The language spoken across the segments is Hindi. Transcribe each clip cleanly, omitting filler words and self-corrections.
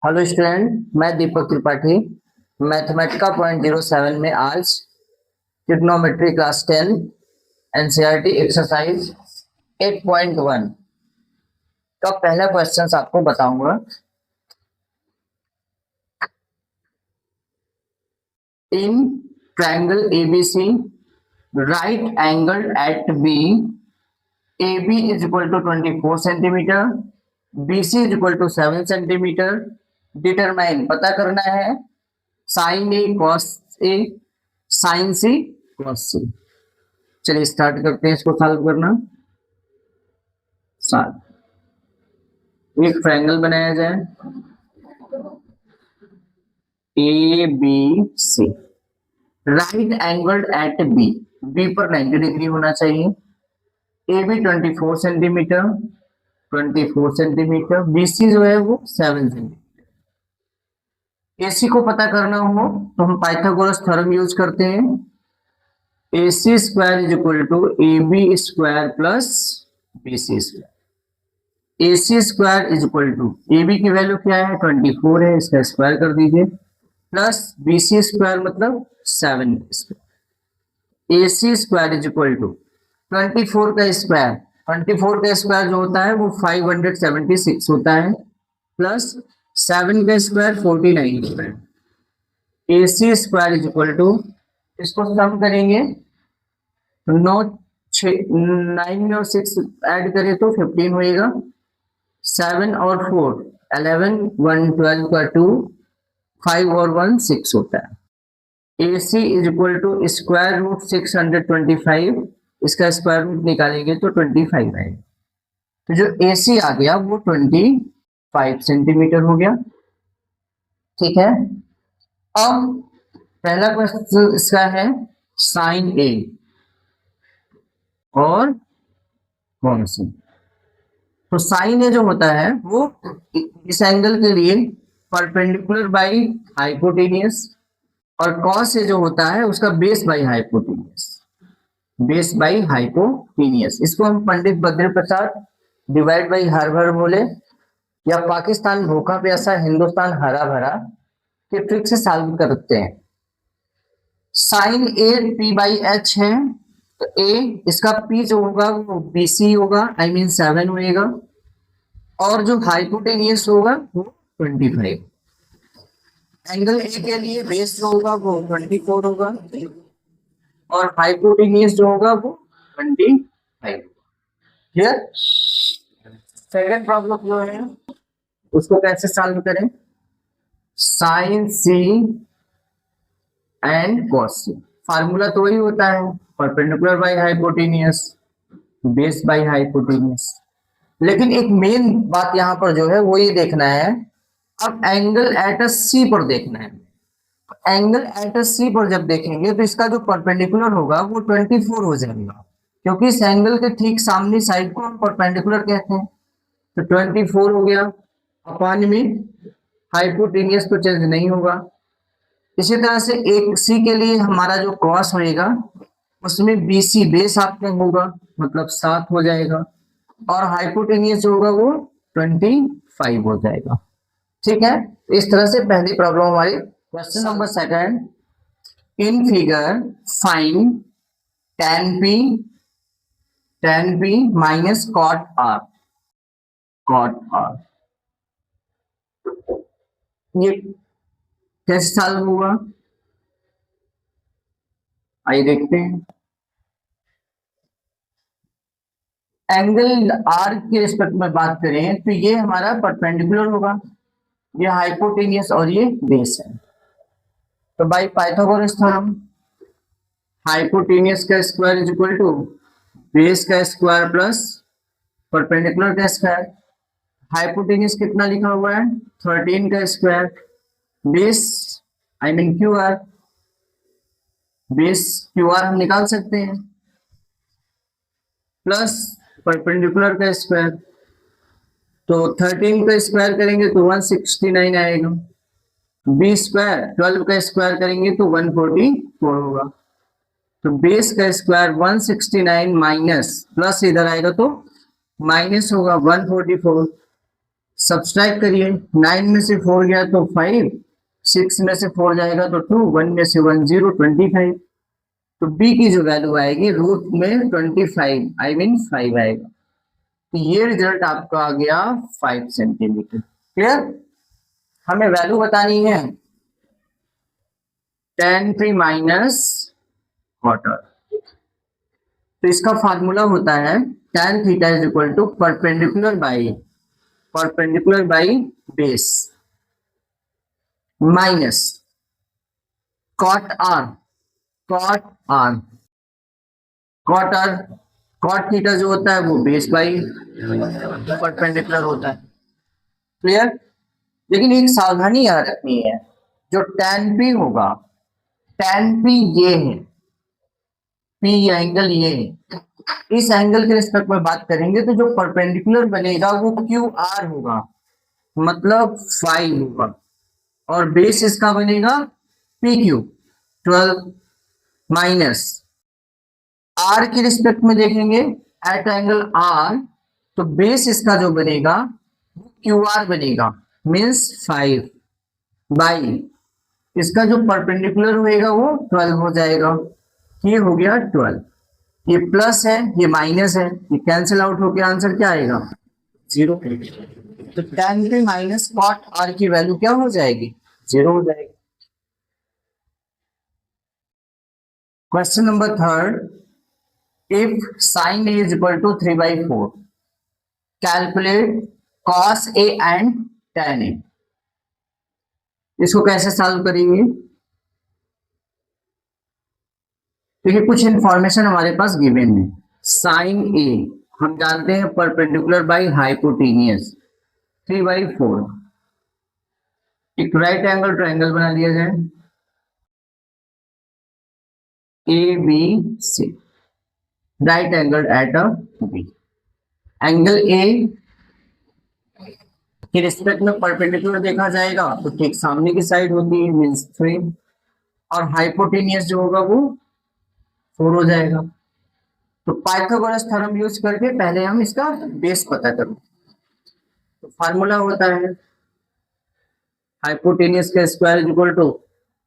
हेलो स्टूडेंट, मैं दीपक त्रिपाठी मैथमेटिका 0.07 में आज ट्रिग्नोमेट्री क्लास 10 एनसीईआरटी एक्सरसाइज 8.1 का पहला क्वेश्चन आपको बताऊंगा। In triangle ABC right angle at B AB is equal to 24 centimetre, BC is equal to 7 centimetre. Determine पता करना है sin A cos A sin C cos C. चलिए स्टार्ट करते हैं इसको सॉल्व करना। एक ट्रायंगल बनाया जाए A B C, right angle at B, B पर 90 डिग्री होना चाहिए। A B 24 centimetre, 24 centimetre, BC जो है वो 7 सेंटीमीटर। एसी को पता करना हो तो हम पाइथागोरस थ्योरम यूज करते हैं। AC square is equal to AB square plus BC square. AC square is equal to AB की वैल्यू क्या है 24 है, इसका स्क्वायर कर दीजिए, प्लस BC स्क्वायर मतलब 7 square. AC square is equal to 24 का स्क्वायर, 24 का स्क्वायर जो होता है वो 576 होता है, प्लस 7 का square 49 square. AC square is equal to, इसको सम करेंगे तो 9 और 6 ऐड करें तो 15 होएगा, 7 और 4 11, 1 12 का 2, 5 और 1 6 होता है। AC is equal to square root 625, इसका स्क्वायर रूट निकालेंगे तो 25 आएगा। तो जो AC आ गया वो 25 सेंटीमीटर हो गया। ठीक है, अब पहला क्वेश्चन इसका है साइन ए और कौन सी। तो साइन ए जो होता है वो इस एंगल के लिए परपेंडिकुलर बाई हाइपोटेनियस, और कॉस ए जो होता है उसका base by hypotenuse, base by hypotenuse. इसको हम पंडित बद्री प्रसाद डिवाइड बाई हर भर बोले, या पाकिस्तान भूखा प्यासा हिंदुस्तान हरा भरा के ट्रिक से सॉल्व करते हैं। Sin A P by H है, तो ए इसका पी जो होगा वो BC होगा, आई मीन 7 होएगा, और जो हाइपोटेनियस होगा वो 25। एंगल ए के लिए बेस जो होगा वो 24 होगा, और हाइपोटेनियस जो होगा वो 25। क्लियर। सेकंड प्रॉब्लम जो है उसको कैसे सॉल्व करें, sin C and cos C. Formula तो वही होता है perpendicular by hypotenuse, base by hypotenuse. लेकिन एक मेन बात यहाँ पर जो है वो ये देखना है, अब एंगल एट सी पर देखना है। एंगल एट सी पर जब देखेंगे तो इसका जो परपेंडिकुलर होगा वो 24 हो जाएगा, क्योंकि इस एंगल के ठीक सामने साइड को हम परपेंडिकुलर कहते हैं। तो 24 हो गया, अपान में हाइपोटेनियस तो चेंज नहीं होगा। इसी तरह से एक सी के लिए हमारा जो क्रॉस होएगा उसमें BC बेस आपका होगा, मतलब 7 हो जाएगा, और हाइपोटेनियस जो होगा वो 25 हो जाएगा। ठीक है, इस तरह से पहली प्रॉब्लम हमारी। Question number second, in figure find tan P minus cot R, ये कैसे सॉल्व होगा आइए देखते हैं। एंगल R के रिस्पेक्ट में बात करें तो ये हमारा परपेंडिकुलर होगा, ये हाइपोटेनियस और ये बेस है। तो बाय पाइथागोरस थ्योरम हाइपोटेनियस का square is equal to base का स्क्वायर प्लस परपेंडिकुलर का स्क्वायर। हाइपोटेनियस कितना लिखा हुआ है 13 का square, base I mean QR, base QR हम निकाल सकते हैं, प्लस परपेंडिकुलर का स्क्वायर। तो 13 का स्क्वायर करेंगे तो 169 आएगा, B स्क्वायर 12 का स्क्वायर करेंगे तो 144 होगा। तो बेस का स्क्वायर 169 माइनस प्लस इधर आएगा तो माइनस होगा 144, सब्सट्रैक्ट करिए, 9 में से 4 गया तो 5, 6 में से 4 जाएगा तो 2, 1 में से 1 0, 25। तो बी की जो वैल्यू आएगी रूट में 25 आई मीन 5 आएगा। तो ये रिजल्ट आपका आ गया 5 सेंटीमीटर। क्लियर? हमें वैल्यू बतानी है tan p माइनस क्वार्टर। तो इसका फार्मूला होता है tan theta is equal to perpendicular by base minus cot r cot theta जो होता है वो बेस बाई परपेंडिकुलर होता है। क्लियर? लेकिन एक सावधानी याद रखनी है, जो tan p होगा, tan p ये है, p एंगल ये है, इस एंगल के रिस्पेक्ट में बात करेंगे तो जो परपेंडिकुलर बनेगा वो QR होगा, मतलब 5 होगा, और बेस इसका बनेगा PQ 12 माइनस R के रिस्पेक्ट में देखेंगे एट एंगल R, तो बेस इसका जो बनेगा QR बनेगा, मीन्स 5 बाई इसका जो परपेंडिकुलर होएगा वो 12 हो जाएगा। ये हो गया 12, ये प्लस है ये माइनस है, ये कैंसिल आउट होकर आंसर क्या आएगा 0। तो tan p minus cot r की वैल्यू क्या हो जाएगी 0 हो जाएगी। Question number 3, if sin a is equal to 3/4 calculate cos a and tan a। इसको कैसे सॉल्व करेंगे? देखिए कुछ इंफॉर्मेशन हमारे पास गिवन है। साइन ए हम जानते हैं परपेंडिकुलर बाई हाइपोटेनियस 3/4। एक राइट एंगल ट्रायंगल बना लिया जाए A B C, right angle at a B. Angle A के रिस्पेक्ट में परपेंडिकुलर देखा जाएगा तो ठीक सामने की साइड होती है, मींस 3, और हाइपोटेनियस जो होगा वो 4 हो जाएगा। तो पाइथागोरस थ्योरम यूज करके पहले हम इसका बेस पता करें। तो फार्मूला होता है हाइपोटेनियस का square is equal to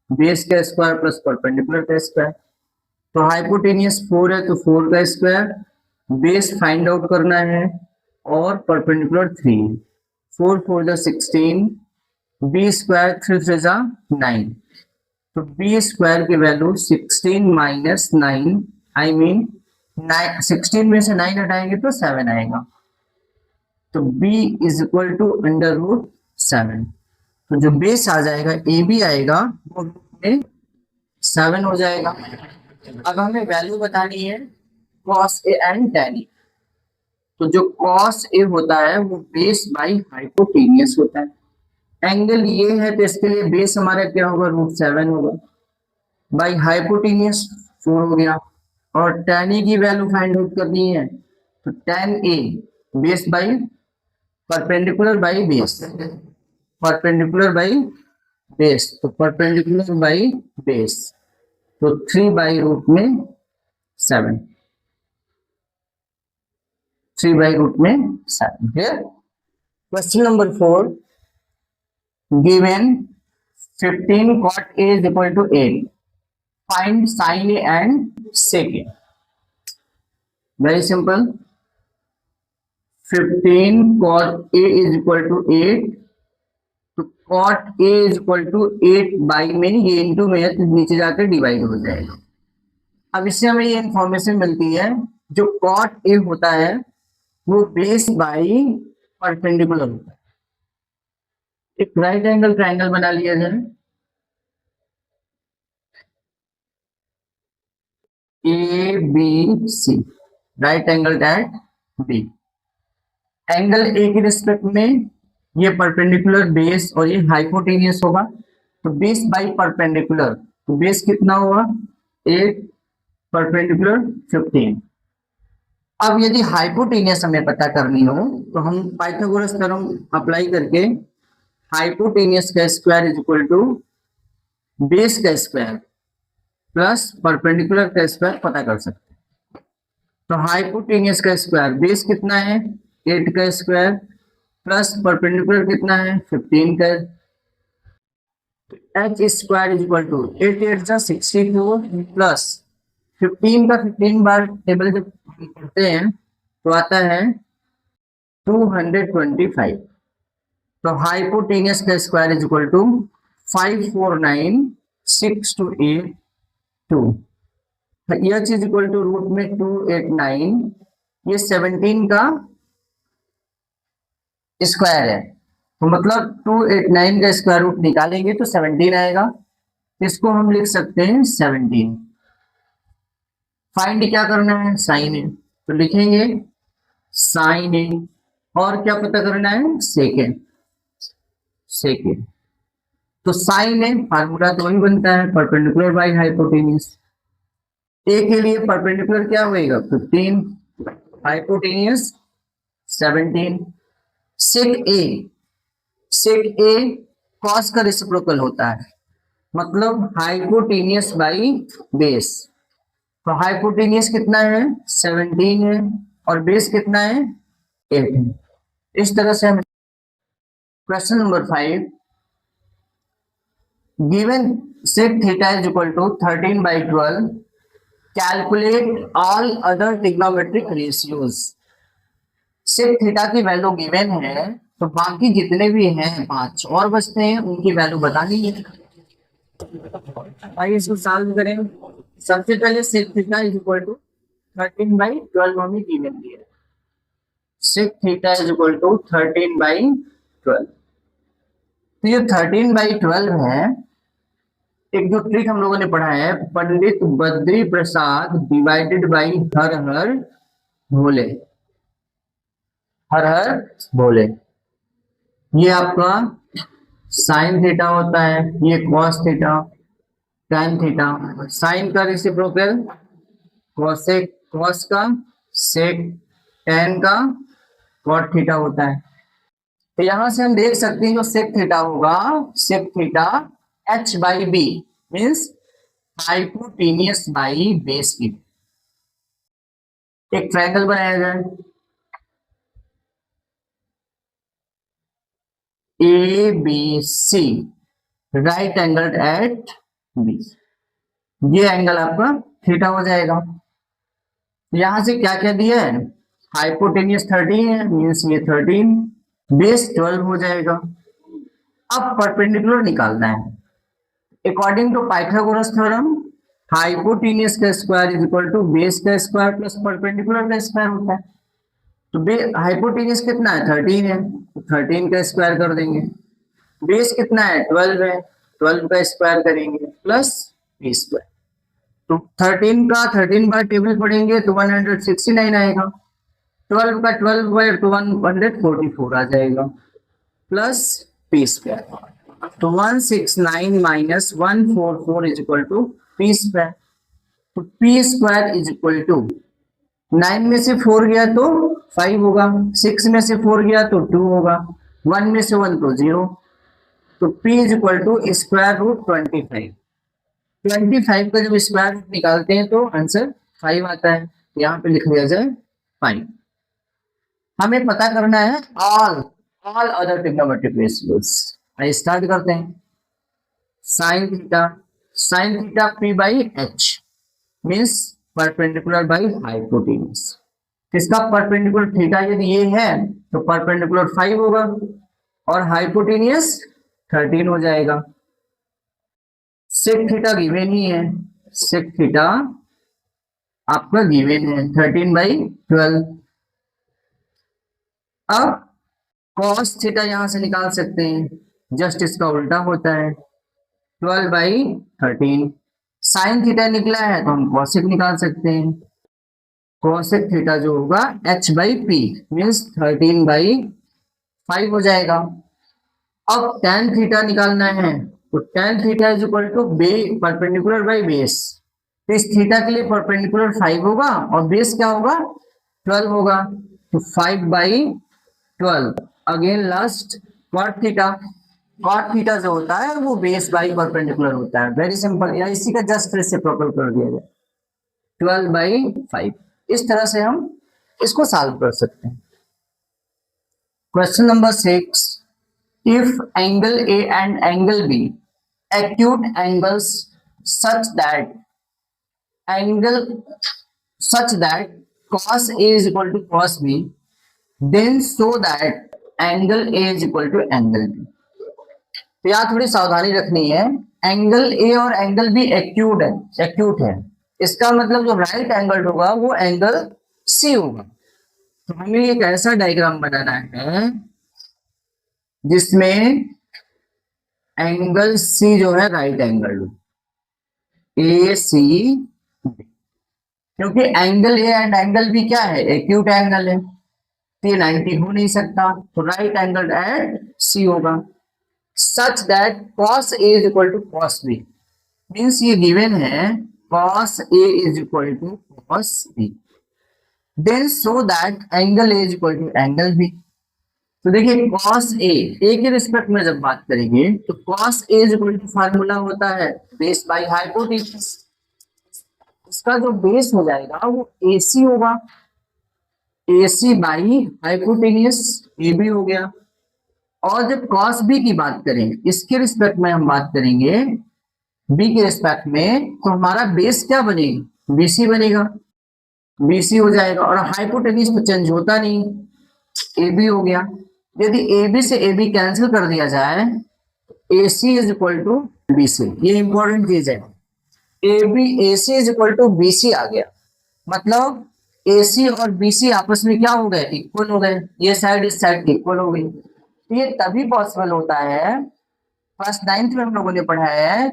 base का स्क्वायर प्लस परपेंडिकुलर का स्क्वायर। तो हाइपोटेनियस 4 है तो 4 का स्क्वायर, बेस फाइंड आउट करना है, और परपेंडिकुलर 3, 4 4 जा 16, बी स्क्वायर 3 3 जा 9। तो बी स्क्वायर की वैल्यू 16 माइनस 9 आई मीन 16 में से 9 हटाएंगे तो 7 आएगा। तो b is equal to under root 7। तो जो बेस आ जाएगा ए बी आएगा वो रूट में 7 हो जाएगा। अब हमें वैल्यू बतानी है cos a and tan a। तो जो cos a होता है वो बेस बाई हाइपोटेनियस होता है। एंगल ये है तो इसके लिए बेस हमारा क्या होगा रूट 7 होगा, बाई हाइपोटेनियस 4 हो गया। और tan a की वैल्यू फाइंड आउट करनी है तो tan a base by perpendicular by base, perpendicular by base, तो परपेंडिकुलर बाई बेस, तो 3 बाई रूट में 7, 3 बाई रूट में 7। Question number 4, given 15 cot a is equal to 8, find sin a and sec a। Very simple, 15 cot a is equal to 8, तो cot a is equal to 8 by में ये इंटू में है तो नीचे जाकर डिवाइड हो जाएगा। अब इससे हमें ये इंफॉर्मेशन मिलती है जो cot a होता है वो बेस बाई परपेंडिकुलर होता है। एक राइट एंगल ट्रायंगल बना लिया जाए A B C, right angle at B. Angle A के रिस्पेक्ट में ये परपेंडिकुलर बेस और ये हाइपोटेनियस होगा, तो बेस बाई परपेंडिकुलर, तो बेस कितना हुआ 8, परपेंडिकुलर 15। अब यदि हाइपोटेनियस हमें पता करनी हो तो हम पाइथागोरस थ्योरम अप्लाई करके हाइपोटेनियस का square is equal to base का स्क्वायर प्लस परपेंडिकुलर का स्क्वायर पता कर सकते हैं। तो हाइपोटेनियस का स्क्वायर बेस कितना है 8 का स्क्वायर प्लस परपेंडिकुलर कितना है 15 का, H square is equal to 8 8 जा 64 प्लस 15 का 15 बार टेबल जब हम करते हैं तो आता है 225। तो हाइपोटेनियस का square is equal to 5496282। H is equal to root में 289, ये 17 का स्क्वायर है, तो मतलब 289 का स्क्वायर रूट निकालेंगे तो 17 आएगा। इसको हम लिख सकते हैं 17। फाइंड क्या करना है, साइन ए, तो लिखेंगे साइन ए, और क्या पता करना है, सेकेंड। सेकेंड तो साइन ए फार्मूला तो वही बनता है परपेंडिकुलर बाई हाइपोटेनियस। ए के लिए परपेंडिकुलर क्या होएगा 15, हाइपोटेनियस 17। सेक ए, सेक ए कॉस का रेसिप्रोकल होता है, मतलब हाइपोटेनियस बाई बेस। तो हाइपोटेनियस कितना है 17 है और बेस कितना है 8 है। इस तरह से हम question number 5, given sec theta is equal to 13/12, calculate all other trigonometric ratios. sec theta की वैल्यू गिवन है, तो बाकी जितने भी हैं 5 और बचते हैं उनकी वैल्यू बतानी है। आइए इसको सॉल्व करें। सबसे पहले sec theta is equal to 13/12 हमें गिवन दिया है। sec theta is equal to 13/12। तो ये 13/12 है। एक जो ट्रिक हम लोगों ने पढ़ा है, पंडित बद्री प्रसाद डिवाइडेड बाई हर हर भोले, हर हर भोले। ये आपका साइन थीटा होता है, ये cos theta, tan theta, sine का रेसिप्रोकल कॉसेक, कॉस का सेक, टैन का कॉट थीटा होता है। तो यहां से हम देख सकते हैं जो सेक थीटा होगा, sec theta h by B means hypotenuse by base की। एक ट्रायंगल बनाया जाए, A B C, right angle at B, ये एंगल आपका थीटा हो जाएगा। यहां से क्या क्या दिया है, हाइपोटेनियस 13 है मीन्स ये 13, बेस 12 हो जाएगा। अब परपेंडिकुलर निकालना है। According to Pythagoras theorem, hypotenuse का square is equal to base का स्क्वायर प्लस परपेंडिकुलर का स्क्वायर होता है। तो हाइपोटेनियस कितना है 13 है, तो 13 का स्क्वायर कर देंगे। बेस कितना है 12 है, 12 का स्क्वायर करेंगे प्लस बी स्क्वायर। तो 13 का 13 बार टेबल पढ़ेंगे तो 169 आएगा, 12 का 12 बार तो 144 आ जाएगा प्लस पी स्क्वायर। तो 169 minus 144 is equal to P square. तो P square is equal to 9 में से 4 गया तो 5 होगा, 6 में से 4 गया तो 2 होगा, 1 में से 1 तो 0। तो p is equal to square root 25। 25 का जब स्क्वायर रूट निकालते हैं तो आंसर 5 आता है। यहाँ पे लिख लिया जाए 5। हमें पता करना है ऑल अदर ट्रिग्नोमेट्रिक रेशियोज। आइए स्टार्ट करते हैं। Sine theta p by h means perpendicular by hypotenuse. किसका परपेंडिकुलर थीटा यदि ये है तो परपेंडिकुलर 5 होगा और हाइपोटेनियस 13 हो जाएगा। सेक थीटा गिवन ही है, सेक थीटा आपका गिवन है 13/12। अब कॉस थीटा यहां से निकाल सकते हैं, जस्ट इसका उल्टा होता है 12/13। साइन थीटा निकला है तो हम कॉसेक निकाल सकते हैं। कॉसेक थीटा जो होगा h बाई पी मीन्स 13/5 हो जाएगा। अब tan थीटा निकालना है तो tan theta is equal to perpendicular by base. तो इस थीटा के लिए परपेंडिकुलर 5 होगा और बेस क्या होगा 12 होगा, तो 5/12। Again last cot theta, cot theta जो होता है वो बेस बाई परपेंडिकुलर होता है। वेरी सिंपल, या इसी का जस्ट रेसिप्रोकल कर दिया जाए 12/5। इस तरह से हम इसको सॉल्व कर सकते हैं। Question number 6, if angle A and angle B acute angles such that angle such that cos A is equal to cos B, then show that angle A is equal to angle B। तो यहाँ थोड़ी सावधानी रखनी है, एंगल ए और एंगल बी एक्यूट है, इसका मतलब जो राइट एंगल होगा वो एंगल सी होगा। तो हमें एक ऐसा डायग्राम बनाना है जिसमें एंगल सी जो है राइट एंगल ए सी, क्योंकि angle A and angle B क्या है, एक्यूट एंगल है, तो ये 90 हो नहीं सकता, तो राइट एंगल एट सी होगा। Such that cos A is equal to cos B, means ये गिवन है cos A is equal to cos B, then show that angle A is equal to angle B। तो देखिए cos A के रिस्पेक्ट में जब बात करेंगे तो cos A is equal to formula होता है बेस बाई हाइपोटेन्यूज, इसका जो बेस हो जाएगा वो AC होगा, AC बाई हाइपोटेन्यूज AB हो गया। और जब cos B की बात करें, इसके रिस्पेक्ट में हम बात करेंगे B के रिस्पेक्ट में, तो हमारा बेस क्या बनेगा, BC बनेगा, BC हो जाएगा, और हाइपोटेन्यूज तो चेंज होता नहीं, AB हो गया। यदि AB से AB कैंसिल कर दिया जाए, AC is equal to BC, ये इंपॉर्टेंट चीज है, AC is equal to BC आ गया, मतलब AC और BC आपस में क्या हो गए, इक्वल हो गए, ये साइड इस साइड इक्वल हो गई। ये तभी पॉसिबल होता है, क्लास 9th में हम लोगों ने पढ़ा है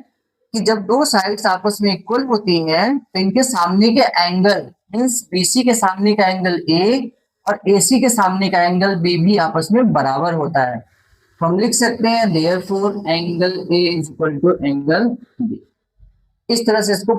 कि जब दो साइड्स आपस में इक्वल होती हैं तो इनके सामने के एंगल, मींस BC के सामने का एंगल A और AC के सामने का एंगल B भी आपस में बराबर होता है। तो हम लिख सकते हैं therefore angle A is equal to angle B, इस तरह से इसको